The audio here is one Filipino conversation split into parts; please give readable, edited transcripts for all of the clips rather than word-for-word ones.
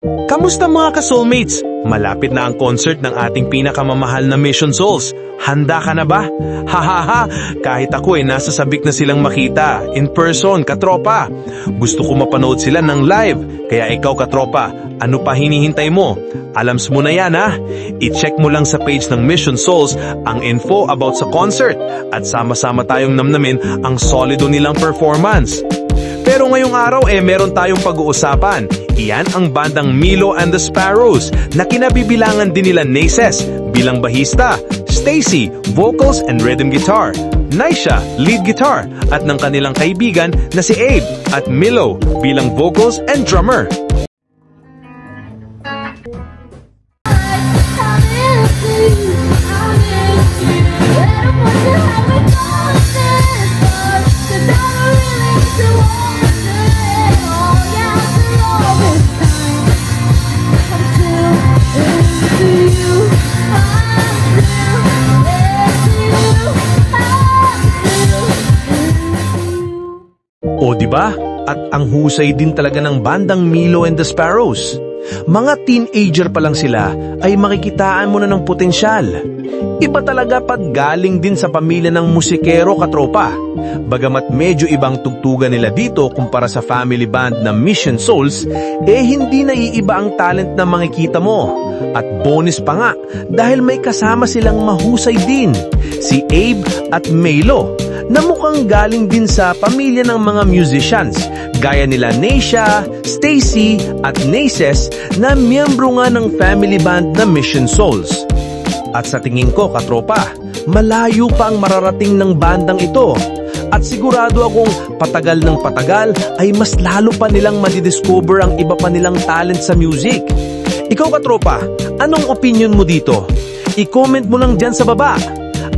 Kamusta mga ka-soulmates? Malapit na ang concert ng ating pinakamamahal na Mission Souls. Handa ka na ba? Hahaha, kahit ako nasa sabik na silang makita. In person, katropa. Gusto ko mapanood sila ng live. Kaya ikaw katropa, ano pa hinihintay mo? Alams mo na yan ha? I-check mo lang sa page ng Mission Souls ang info about sa concert. At sama-sama tayong namnamin ang solido nilang performance. Pero ngayong araw meron tayong pag-uusapan. Iyan ang bandang Milo and the Sparrows na kinabibilangan din nila Naces bilang bahista, Stacy, vocals and rhythm guitar, Naisha, lead guitar at ng kanilang kaibigan na si Abe at Milo bilang vocals and drummer. O diba? At ang husay din talaga ng bandang Milo and the Sparrows. Mga teenager pa lang sila ay makikitaan mo na ng potensyal. Iba talaga pag galing din sa pamilya ng musikero katropa. Bagamat medyo ibang tugtugan nila dito kumpara sa family band na Mission Souls, hindi naiiba ang talent na makikita mo. At bonus pa nga dahil may kasama silang mahusay din, si Abe at Milo, na mukhang galing din sa pamilya ng mga musicians gaya nila Naisha, Stacy at Naces na miyembro nga ng family band na Mission Souls. At sa tingin ko katropa, malayo pa ang mararating ng bandang ito. At sigurado akong patagal ng patagal ay mas lalo pa nilang madidiscover ang iba pa nilang talent sa music. Ikaw katropa, anong opinion mo dito? I-comment mo lang dyan sa baba.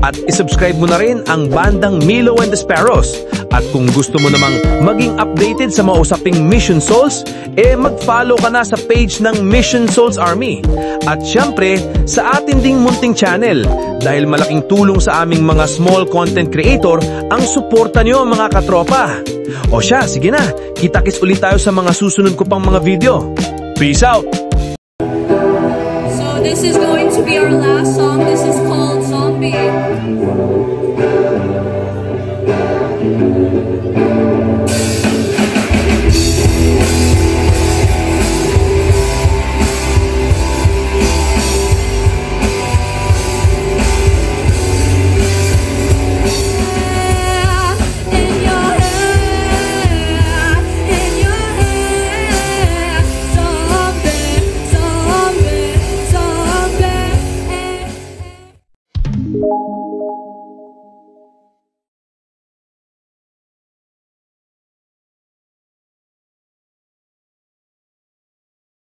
At isubscribe mo na rin ang bandang Milo and the Sparrows. At kung gusto mo namang maging updated sa mga usaping Mission Souls, mag-follow ka na sa page ng Mission Souls Army. At syempre, sa atin ding munting channel. Dahil malaking tulong sa aming mga small content creator ang suporta nyo mga katropa. O siya, sige na, kita-kits ulit tayo sa mga susunod ko pang mga video. Peace out!